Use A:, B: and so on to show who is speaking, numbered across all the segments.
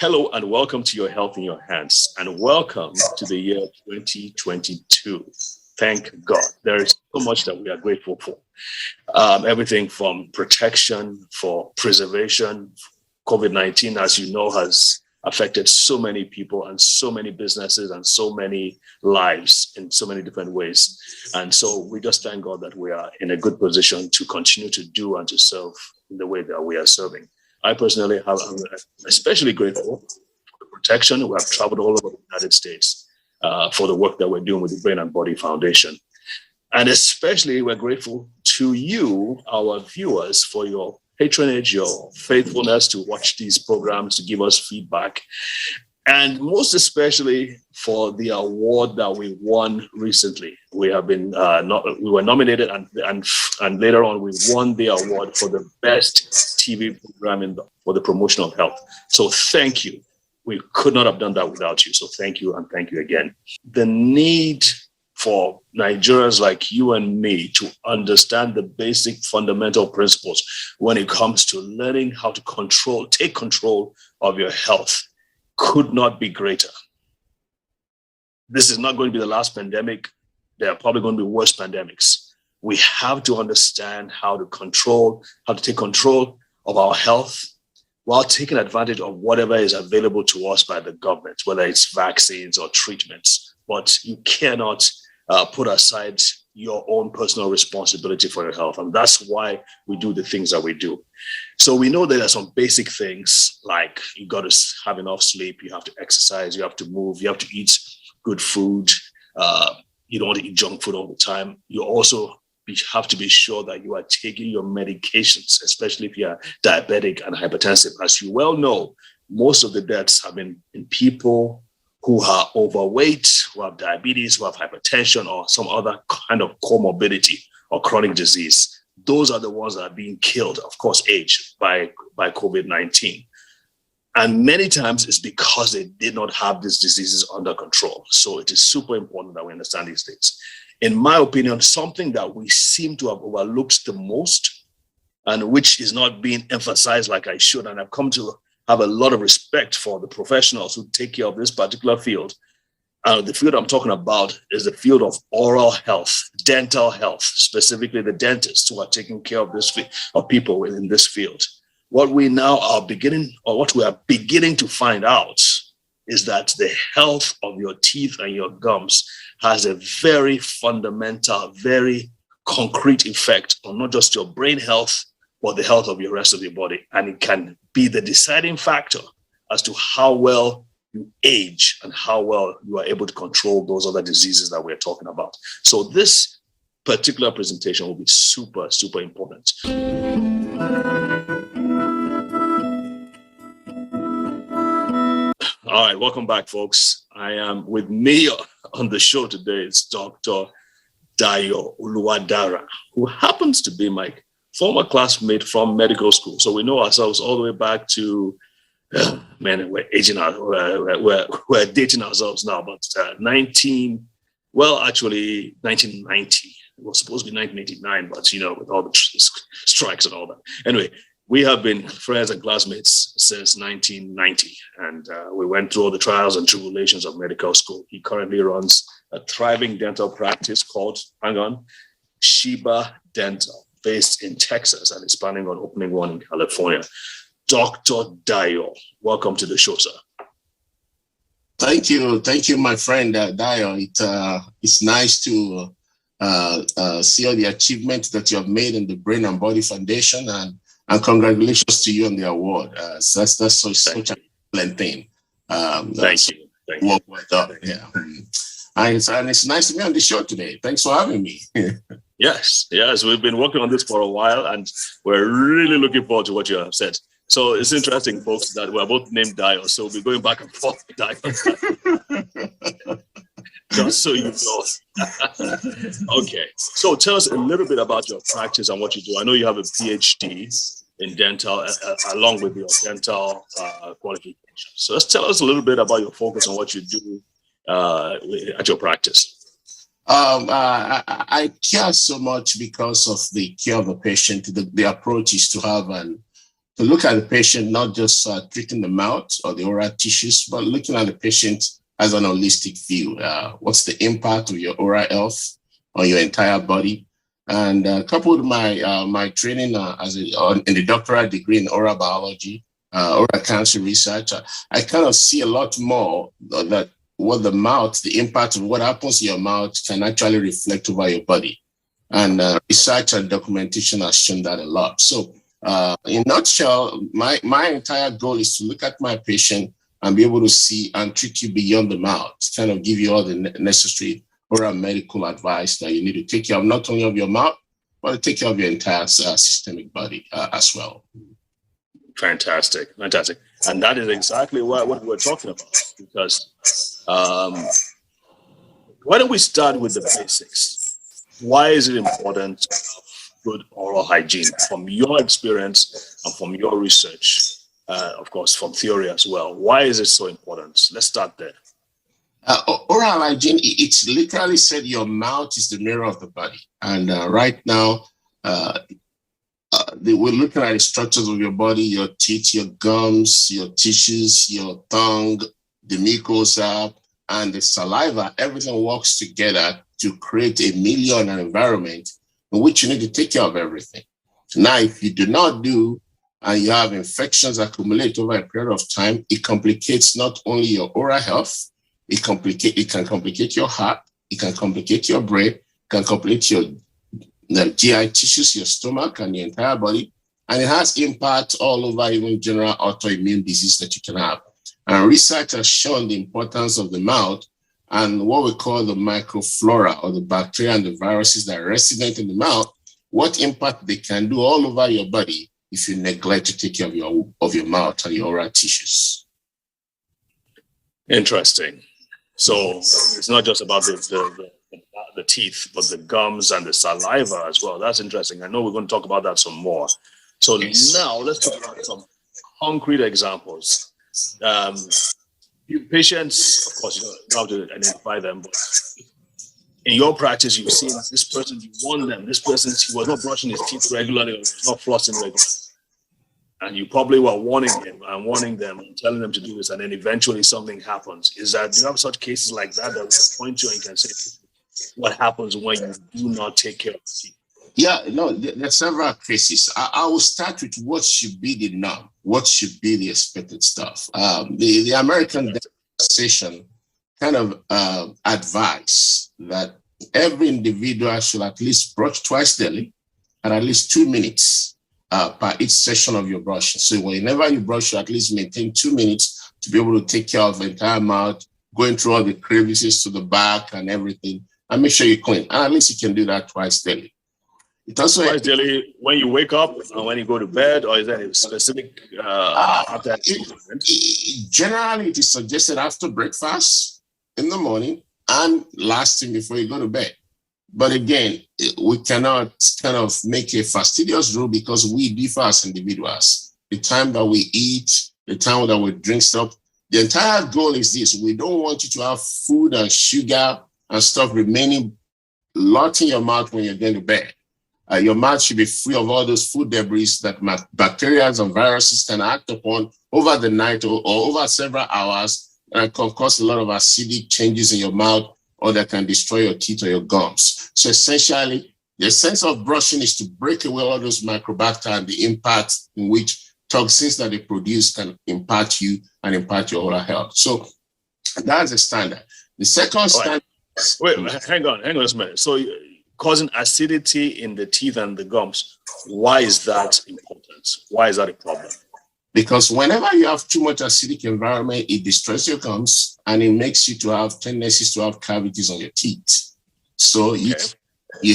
A: Hello and welcome to Your Health in Your Hands, and welcome to the year 2022. Thank God. There is so much that we are grateful for. Everything from protection, for preservation. COVID-19, as you know, has affected so many people and so many businesses and so many lives in so many different ways. And so we just thank God that we are in a good position to continue to do and to serve in the way that we are serving. I personally am especially grateful for the protection. We have traveled all over the United States for the work that we're doing with the Brain and Body Foundation. And especially we're grateful to you, our viewers, for your patronage, your faithfulness to watch these programs, to give us feedback, and most especially for the award that we won recently. We have been we were nominated, and later on we won the award for the best TV program for the promotion of health. So thank you. We could not have done that without you. So thank you, and thank you again. The need for Nigerians like you and me to understand the basic fundamental principles when it comes to learning how to take control of your health could not be greater. This is not going to be the last pandemic. There are probably going to be worse pandemics. We have to understand how to take control of our health while taking advantage of whatever is available to us by the government, whether it's vaccines or treatments. But you cannot put aside your own personal responsibility for your health. And that's why we do the things that we do. So we know that there are some basic things like you got to have enough sleep, you have to exercise, you have to move, you have to eat good food. You don't want to eat junk food all the time. You also have to be sure that you are taking your medications, especially if you are diabetic and hypertensive. As you well know, most of the deaths have been in people who are overweight, who have diabetes, who have hypertension, or some other kind of comorbidity or chronic disease. Those are the ones that are being killed, of course, aged by COVID-19. And many times it's because they did not have these diseases under control. So it is super important that we understand these things. In my opinion, something that we seem to have overlooked the most, and which is not being emphasized like I should, and I've come to have a lot of respect for the professionals who take care of this particular field. The field I'm talking about is the field of oral health, dental health, specifically the dentists who are taking care of of people within this field. What we are beginning to find out is that the health of your teeth and your gums has a very fundamental, very concrete effect on not just your brain health, but the health of your rest of your body. And it can be the deciding factor as to how well you age and how well you are able to control those other diseases that we're talking about. So this particular presentation will be super, super important. All right, welcome back, folks. I am with me on the show today. It's Dr. Dayo Oluwadara, who happens to be my former classmate from medical school. So we know ourselves all the way back to, we're aging out, we're dating ourselves now, but 1990. It was supposed to be 1989, but with all the strikes and all that. Anyway, we have been friends and classmates since 1990, and we went through all the trials and tribulations of medical school. He currently runs a thriving dental practice called, Sheba Dental, based in Texas, and is planning on opening one in California. Dr. Dayo, welcome to the show, sir.
B: Thank you, my friend Dayo. It's nice to see all the achievements that you have made in the Brain and Body Foundation, and congratulations to you on the award. So that's such an excellent thing.
A: Thank you.
B: Well done. Yeah. And it's nice to be on the show today. Thanks for having me.
A: Yes, we've been working on this for a while, and we're really looking forward to what you have said. So it's interesting, folks, that we're both named Dayo, so we'll be going back and forth with Dayo. Just so you know. Okay, so tell us a little bit about your practice and what you do. I know you have a PhD in dental, along with your dental qualification. So let's tell us a little bit about your focus on what you do at your practice.
B: I care so much because of the care of the patient. The approach is to have to look at the patient, not just treating the mouth or the oral tissues, but looking at the patient as an holistic view. What's the impact of your oral health on your entire body? And coupled with my training in the doctoral degree in oral biology, oral cancer research, I kind of see a lot more that what the mouth, the impact of what happens in your mouth can actually reflect over your body. And research and documentation has shown that a lot. So in a nutshell, my entire goal is to look at my patient and be able to see and treat you beyond the mouth, kind of give you all the necessary oral medical advice that you need to take care of, not only of your mouth, but to take care of your entire systemic body as well.
A: Fantastic. And that is exactly what we're talking about, because why don't we start with the basics? Why is it important to have good oral hygiene from your experience and from your research, of course, from theory as well? Why is it so important? Let's start there.
B: Oral hygiene, it's literally said your mouth is the mirror of the body. And right now, we're looking at the structures of your body, your teeth, your gums, your tissues, your tongue, the mucosa, and the saliva. Everything works together to create a milieu and an environment in which you need to take care of everything. Now, if you do not do, and you have infections accumulate over a period of time, it complicates not only your oral health, it can complicate your heart, it can complicate your brain, it can complicate your GI tissues, your stomach, and your entire body. And it has impact all over even general autoimmune disease that you can have. And research has shown the importance of the mouth and what we call the microflora, or the bacteria and the viruses that are resident in the mouth, what impact they can do all over your body if you neglect to take care of your mouth and your oral tissues.
A: Interesting. So it's not just about the teeth, but the gums and the saliva as well. That's interesting. I know we're going to talk about that some more. So yes. Now let's talk about some concrete examples. Patients, of course, you don't have to identify them, but in your practice, you've seen this person, you warn them, this person, he was not brushing his teeth regularly, or he was not flossing regularly. And you probably were warning him and them and telling them to do this, and then eventually something happens. Do you have such cases like that we can point to and you can say what happens when you do not take care of the teeth?
B: Yeah, no, there's several cases. I will start with what should be the norm, what should be the expected stuff. The American Association kind of advise that every individual should at least brush twice daily and at least 2 minutes per each session of your brushing. So whenever you brush, you at least maintain 2 minutes to be able to take care of the entire mouth, going through all the crevices to the back and everything, and make sure you clean. And at least you can do that twice daily. It also
A: twice daily when you wake up and when you go to bed, or is there a specific
B: generally, it is suggested after breakfast, in the morning, and last thing before you go to bed. But again, we cannot kind of make a fastidious rule because we differ as individuals. The time that we eat, the time that we drink stuff, the entire goal is this. We don't want you to have food and sugar and stuff remaining lot in your mouth when you're going to bed. Your mouth should be free of all those food debris that bacteria and viruses can act upon over the night or over several hours, and can cause a lot of acidic changes in your mouth, or that can destroy your teeth or your gums. So essentially, the essence of brushing is to break away all those microbacteria and the impact in which toxins that they produce can impact you and impact your oral health. So that's the standard. The second standard.
A: Wait, hang on a minute. So causing acidity in the teeth and the gums, why is that important? Why is that a problem?
B: Because whenever you have too much acidic environment, it destroys your gums and it makes you to have tendencies to have cavities on your teeth. So you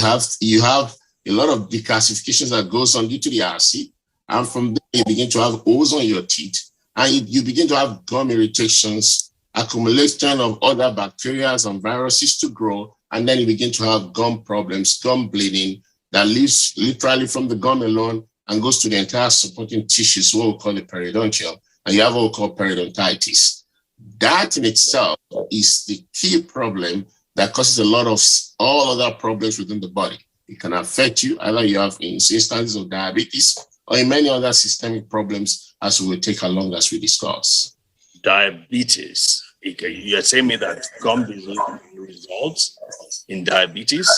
B: have a lot of decalcifications that goes on due to the acid, and from there you begin to have holes on your teeth, and you begin to have gum irritations, accumulation of other bacteria and viruses to grow, and then you begin to have gum problems, gum bleeding that leaves literally from the gum alone and goes to the entire supporting tissues, what we call the periodontium, and you have what we call periodontitis. That in itself is the key problem that causes a lot of all other problems within the body. It can affect you, either you have instances of diabetes, or in many other systemic problems, as we will take along as we discuss.
A: Diabetes. You're saying me that gum disease results in diabetes?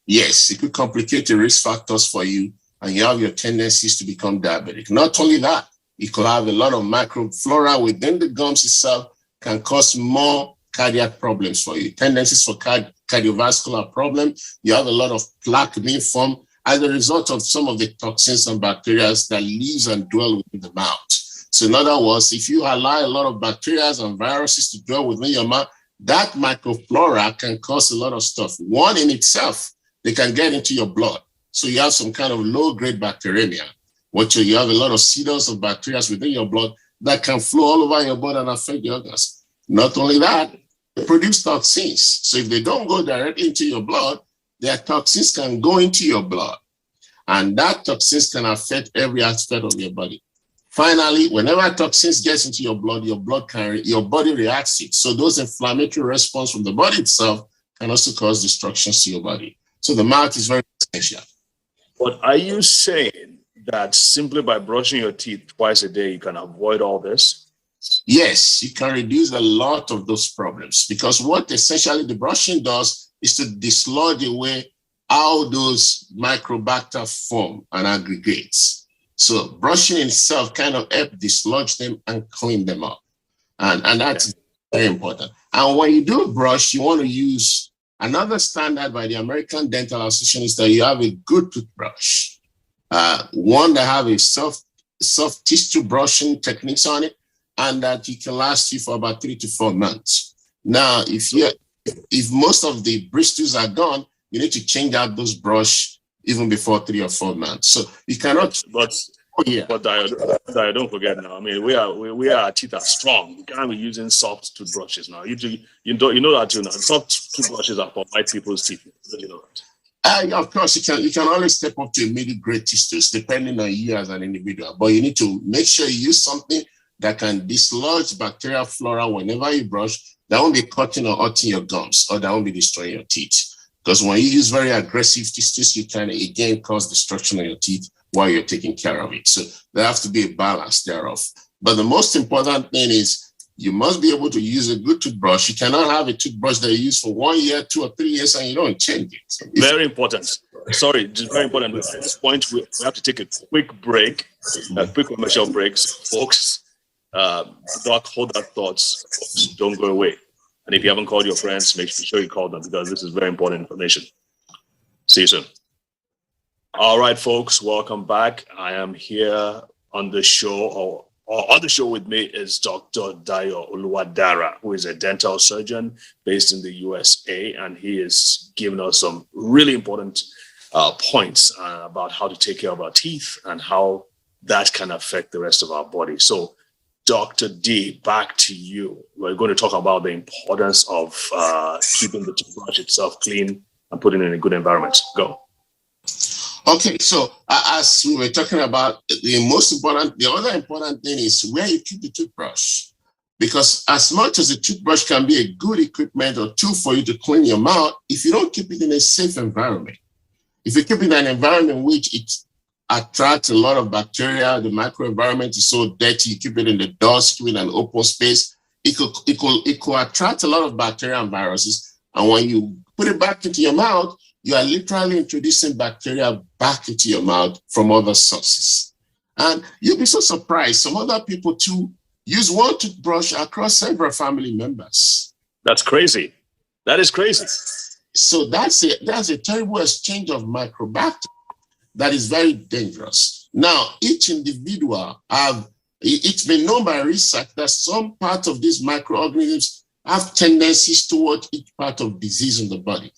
B: Yes, it could complicate the risk factors for you, and you have your tendencies to become diabetic. Not only that, it could have a lot of microflora within the gums itself, can cause more cardiac problems for you. Tendencies for cardiovascular problems. You have a lot of plaque being formed as a result of some of the toxins and bacteria that lives and dwell within the mouth. So in other words, if you allow a lot of bacteria and viruses to dwell within your mouth, that microflora can cause a lot of stuff. One in itself, they can get into your blood. So you have some kind of low-grade bacteremia, which you have a lot of seeders of bacteria within your blood that can flow all over your body and affect the organs. Not only that, they produce toxins. So if they don't go directly into your blood, their toxins can go into your blood. And that toxins can affect every aspect of your body. Finally, whenever toxins gets into your body reacts to it. So those inflammatory response from the body itself can also cause destructions to your body. So the mouth is very essential.
A: But are you saying that simply by brushing your teeth twice a day, you can avoid all this?
B: Yes, you can reduce a lot of those problems, because what essentially the brushing does is to dislodge away how those microbacter form and aggregates. So brushing itself kind of helps dislodge them and clean them up. And that's very important. And when you do brush, you want to use another standard by the American Dental Association is that you have a good toothbrush. One that have a soft tissue brushing techniques on it, and that you can last you for about 3 to 4 months. Now, if most of the bristles are gone, you need to change out those brush even before 3 or 4 months. So you cannot.
A: But Dio, don't forget now. I mean, our teeth are strong. We can't be using soft toothbrushes now. You know that too now. Soft toothbrushes are for white people's teeth. You know that.
B: Of course, you can always step up to a middle grade toothpaste depending on you as an individual. But you need to make sure you use something that can dislodge bacterial flora whenever you brush. That won't be cutting or hurting your gums, or that won't be destroying your teeth. Because when you use very aggressive toothpaste, you can again cause destruction of your teeth while you're taking care of it. So there has to be a balance thereof. But the most important thing is you must be able to use a good toothbrush. You cannot have a toothbrush that you use for 1 year, 2 or 3 years, and you don't change it.
A: Very important. Sorry, just very important. At this point, we have to take a quick break, a quick commercial break, folks. Doc, hold that thoughts. Don't go away. And if you haven't called your friends, make sure you call them, because this is very important information. See you soon. All right, folks, welcome back. I am here on the show, or on the show with me is Dr. Dio Oluwadara, who is a dental surgeon based in the USA, and he is giving us some really important points about how to take care of our teeth and how that can affect the rest of our body. So, Dr. D, back to you. We're going to talk about the importance of keeping the toothbrush itself clean and putting it in a good environment. Go.
B: Okay, so as we were talking about, the other important thing is where you keep the toothbrush. Because as much as a toothbrush can be a good equipment or tool for you to clean your mouth, if you don't keep it in a safe environment, if you keep it in an environment which it attracts a lot of bacteria, the microenvironment is so dirty, you keep it in the dust, keep it in an open space, it could attract a lot of bacteria and viruses. And when you put it back into your mouth, you are literally introducing bacteria back into your mouth from other sources. And you'll be so surprised. Some other people too use one toothbrush across several family members.
A: That's crazy. That is crazy.
B: So that's a terrible exchange of microbacteria that is very dangerous. Now, each individual it's been known by research that some part of these microorganisms have tendencies toward each part of disease in the body.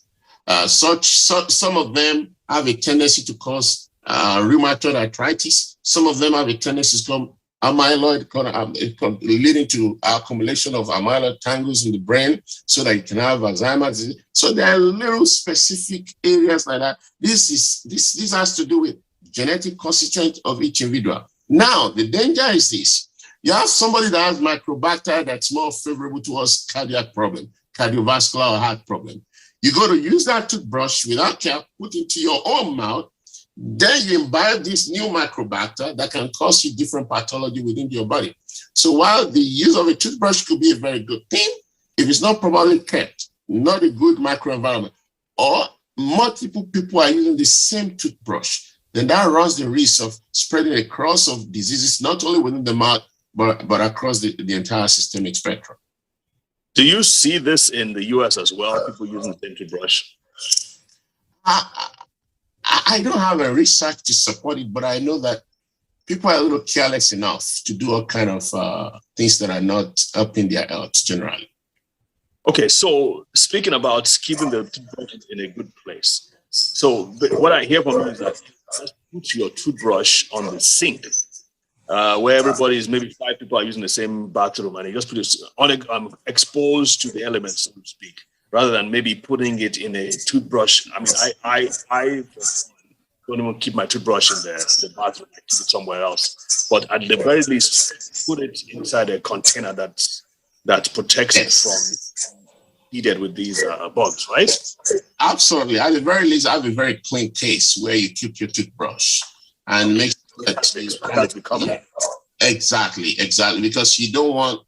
B: Some of them have a tendency to cause rheumatoid arthritis. Some of them have a tendency to become amyloid, leading to accumulation of amyloid tangles in the brain, so that you can have Alzheimer's disease. So there are little specific areas like that. This has to do with genetic constituent of each individual. Now, the danger is this. You have somebody that has microbacteria that's more favorable towards cardiac problem, cardiovascular or heart problem. You go to use that toothbrush without care, put it into your own mouth, Then you imbibe this new microbacter that can cause you different pathology within your body. So while the use of a toothbrush could be a very good thing, if it's not properly kept, not a good microenvironment, or multiple people are using the same toothbrush, then that runs the risk of spreading a cross of diseases, not only within the mouth, but across the entire systemic spectrum.
A: Do you see this in the US as well, people using the same toothbrush?
B: I don't have a research to support it, but I know that people are a little careless enough to do all kind of things that are not helping their health generally.
A: Okay, so speaking about keeping the toothbrush in a good place. So what I hear from you is that just put your toothbrush on the sink, where everybody is, maybe 5 people are using the same bathroom, and you just put it on exposed to the elements, so to speak, rather than maybe putting it in a toothbrush. I mean, I don't even keep my toothbrush in the bathroom. I keep it somewhere else. But at the very least, put it inside a container that protects it from heated with these bugs, right?
B: Absolutely. At the very least, have a very clean case where you keep your toothbrush and make sure that exactly, because you don't want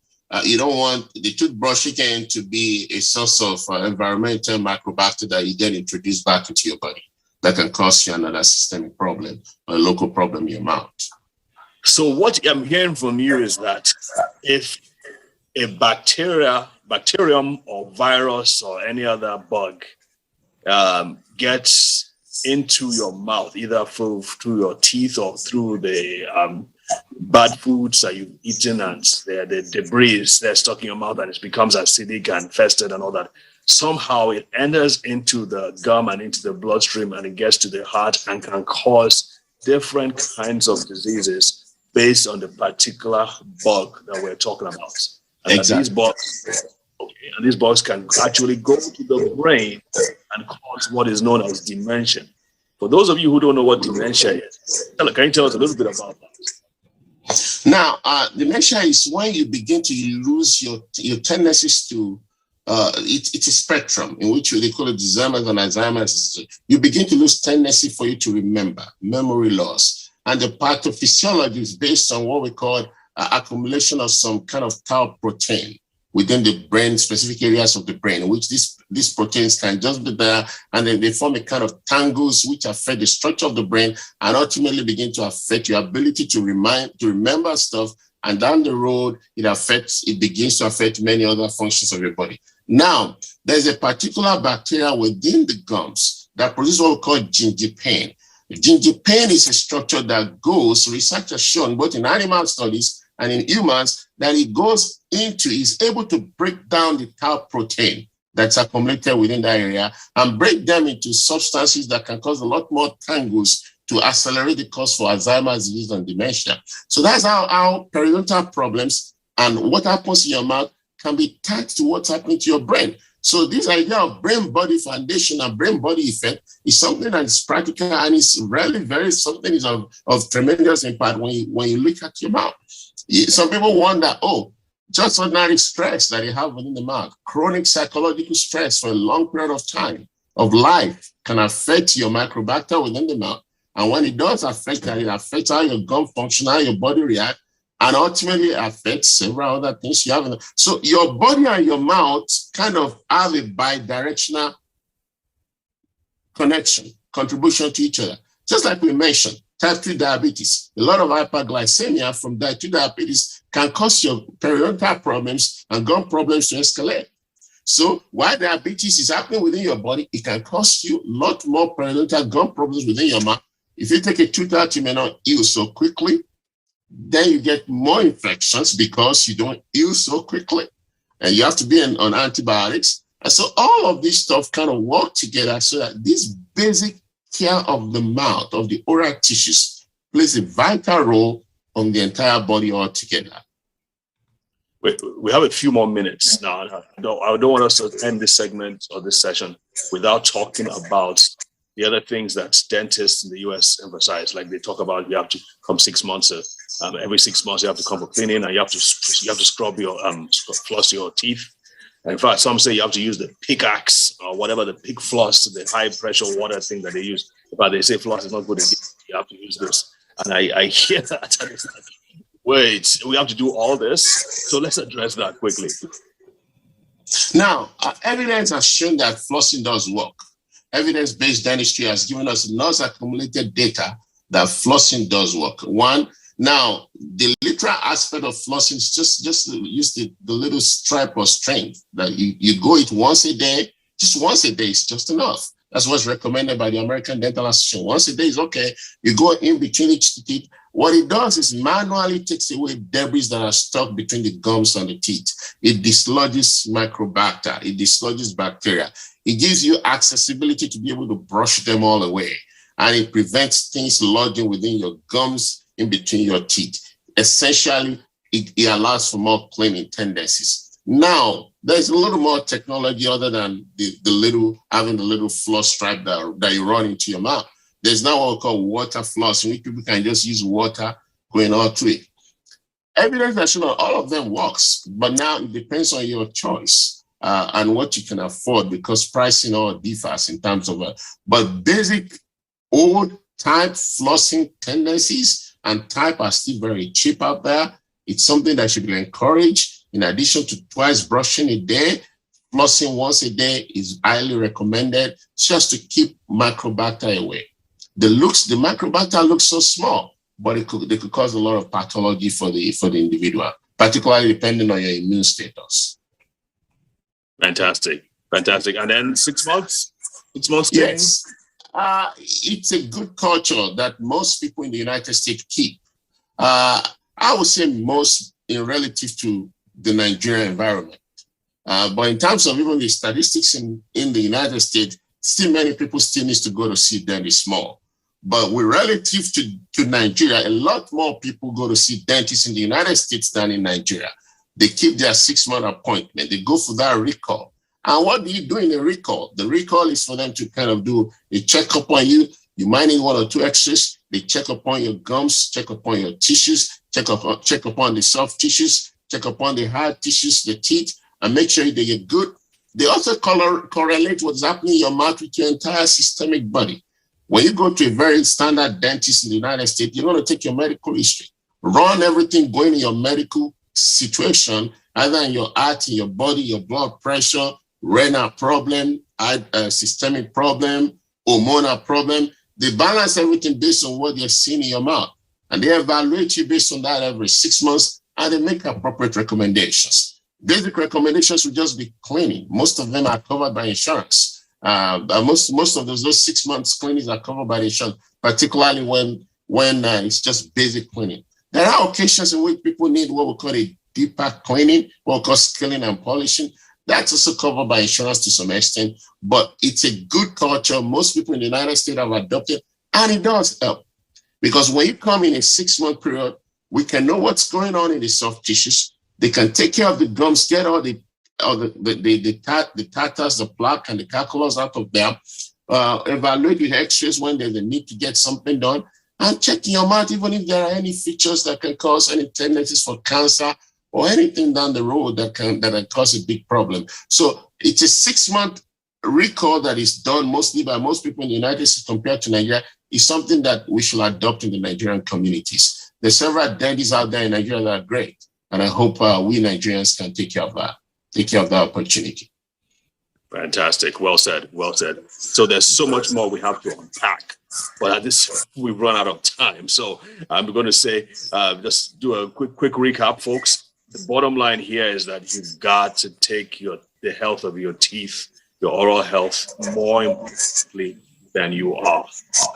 B: the toothbrush again to be a source of environmental microbacteria that you then introduce back into your body that can cause you another systemic problem or a local problem in your mouth.
A: So what I'm hearing from you is that if a bacterium or virus or any other bug gets into your mouth, either through your teeth or through the bad foods that you've eaten and the debris that's stuck in your mouth and it becomes acidic and infested and all that, somehow it enters into the gum and into the bloodstream and it gets to the heart and can cause different kinds of diseases based on the particular bug that we're talking about. And
B: exactly.
A: These bugs can actually go to the brain and cause what is known as dementia. For those of you who don't know what dementia is, can you tell us a little bit about that?
B: Now, dementia is when you begin to lose your tendencies to, it's a spectrum in which they call it Alzheimer's and Alzheimer's. You begin to lose tendency for you to remember, memory loss. And the pathophysiology is based on what we call accumulation of some kind of tau protein within the brain, specific areas of the brain, in which these proteins can just be there, and then they form a kind of tangles which affect the structure of the brain and ultimately begin to affect your ability to remember stuff. And down the road, it begins to affect many other functions of your body. Now, there's a particular bacteria within the gums that produces what we call gingipain. Gingipain is a structure that research has shown both in animal studies and in humans, that it goes into, is able to break down the tau protein that's accumulated within that area and break them into substances that can cause a lot more tangles to accelerate the cause for Alzheimer's disease and dementia. So that's how periodontal problems and what happens in your mouth can be tied to what's happening to your brain. So this idea of brain-body foundation and brain-body effect is something that is practical and it's really something is of tremendous impact when you look at your mouth. Some people wonder, just ordinary stress that you have within the mouth, chronic psychological stress for a long period of time of life can affect your microbacter within the mouth. And when it does affect that, it affects how your gum function, how your body reacts, and ultimately affects several other things you have. So your body and your mouth kind of have a bidirectional contribution to each other. Just like we mentioned, type 2 diabetes. A lot of hyperglycemia from type 2 diabetes can cause your periodontal problems and gum problems to escalate. So while diabetes is happening within your body, it can cause you a lot more periodontal gum problems within your mouth. If you take a tooth out, you may not heal so quickly. Then you get more infections because you don't heal so quickly. And you have to be on antibiotics. And so all of this stuff kind of work together so that this basic care of the mouth, of the oral tissues, plays a vital role on the entire body altogether.
A: We have a few more minutes now. I don't want us to end this segment or this session without talking about the other things that dentists in the US emphasize. Like they talk about, you have to come 6 months. Every 6 months you have to come for cleaning, and you have to scrub your floss your teeth. And in fact, some say you have to use the pickaxe or whatever, the pick floss, the high pressure water thing that they use. but they say floss is not good again. You have to use this. And I hear that. And it's like, wait, we have to do all this? So let's address that quickly.
B: Now, evidence has shown that flossing does work. Evidence-based dentistry has given us lots of accumulated data that flossing does work. One, now, the literal aspect of flossing is just use the little stripe or string that you go it once a day. Just once a day is just enough. That's what's recommended by the American Dental Association. Once a day is okay. You go in between each teeth. What it does is manually takes away debris that are stuck between the gums and the teeth. It dislodges microbacteria. It dislodges bacteria. It gives you accessibility to be able to brush them all away. And it prevents things lodging within your gums in between your teeth. Essentially, it allows for more cleaning tendencies. Now, there's a little more technology other than having the little floss stripe that you run into your mouth. There's now what we call water floss, in which people can just use water going all through it. Evidence has shown all of them works, but now it depends on your choice and what you can afford, because pricing all differs in terms of but basic old type flossing tendencies and type are still very cheap out there. It's something that should be encouraged. In addition to twice brushing a day, flossing once a day is highly recommended just to keep microbacteria away. The microbacteria look so small, but they could cause a lot of pathology for the individual, particularly depending on your immune status.
A: Fantastic. And then 6 months? 6 months?
B: Yes. It's a good culture that most people in the United States keep. I would say most in relative to the Nigerian environment. But in terms of even the statistics in the United States, still many people still need to go to see dentists more. But with relative to Nigeria, a lot more people go to see dentists in the United States than in Nigeria. They keep their 6-month appointment. They go for that recall. And what do you do in a recall? The recall is for them to kind of do a checkup on you. You might need 1 or 2 X-rays. They check upon your gums, check upon your tissues, check upon the soft tissues, check upon the hard tissues, the teeth, and make sure they get good. They also correlate what's happening in your mouth with your entire systemic body. When you go to a very standard dentist in the United States, you're going to take your medical history, run everything going in your medical situation, either in your heart, in your body, your blood pressure, renal problem, systemic problem, hormonal problem. They balance everything based on what they're seeing in your mouth. And they evaluate you based on that every 6 months, and they make appropriate recommendations. Basic recommendations will just be cleaning. Most of them are covered by insurance. Most of those 6 months cleanings are covered by the insurance, particularly when it's just basic cleaning. There are occasions in which people need what we call a deeper cleaning, what we call scaling and polishing. That's also covered by insurance to some extent, but it's a good culture most people in the United States have adopted, and it does help. Because when you come in a 6-month period, we can know what's going on in the soft tissues. They can take care of the gums, get all the tatters, the plaque, and the calculus out of them, evaluate with X-rays when there's a need to get something done, and check in your mouth even if there are any features that can cause any tendencies for cancer or anything down the road that can cause a big problem. So it's a 6-month recall that is done mostly by most people in the United States compared to Nigeria. Is something that we should adopt in the Nigerian communities. There's several dentists out there in Nigeria that are great, and I hope we Nigerians can take care of that opportunity.
A: Fantastic. Well said. So there's so much more we have to unpack, but at this, we've run out of time. So I'm going to say, just do a quick recap, folks. The bottom line here is that you've got to take the health of your teeth, your oral health, more importantly than you are.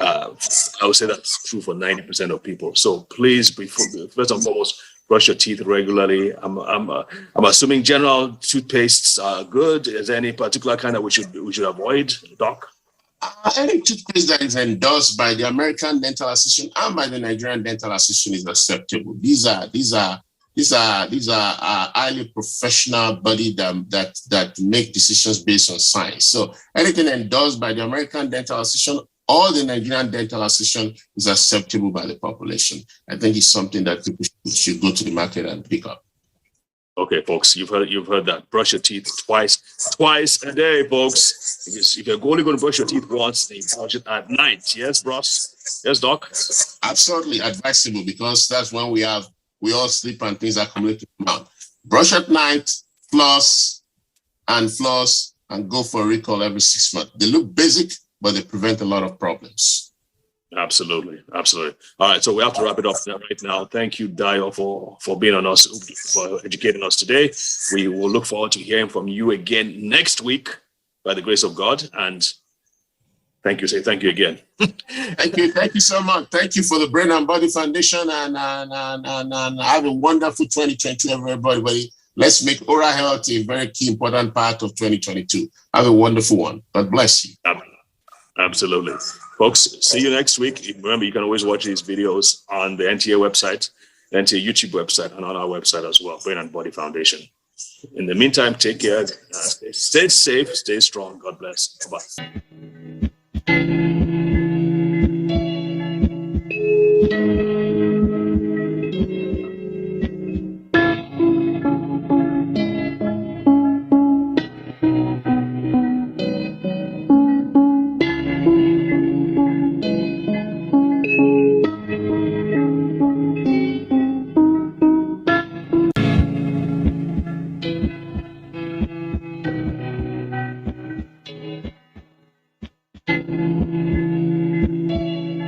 A: I would say that's true for 90% of people. So please, first and foremost, brush your teeth regularly. I'm assuming general toothpastes are good. Is there any particular kind that we should avoid, Doc?
B: Any toothpaste that is endorsed by the American Dental Association and by the Nigerian Dental Association is acceptable. These are highly professional body that make decisions based on science. So anything endorsed by the American Dental Association or the Nigerian Dental Association is acceptable by the population. I think it's something that people should go to the market and pick up.
A: Okay, folks, you've heard that. Brush your teeth twice a day, folks. Because if you're only going to brush your teeth once, then you brush it at night. Yes, Bros? Yes, Doc?
B: Absolutely advisable, because that's when we all sleep and things accumulate in the mouth. Brush at night, floss, and go for a recall every 6 months. They look basic, but they prevent a lot of problems.
A: Absolutely. All right, so we have to wrap it up right now. Thank you, Dio, for being on us, for educating us today. We will look forward to hearing from you again next week, by the grace of God. And thank you again.
B: Thank you so much. Thank you for the Brain and Body Foundation, and have a wonderful 2022, everybody. Let's make oral health a very key, important part of 2022. Have a wonderful one. God bless you.
A: Absolutely. Folks, see you next week. Remember, you can always watch these videos on the NTA website, the NTA YouTube website, and on our website as well, Brain and Body Foundation. In the meantime, take care. Stay safe, stay strong. God bless. Bye-bye.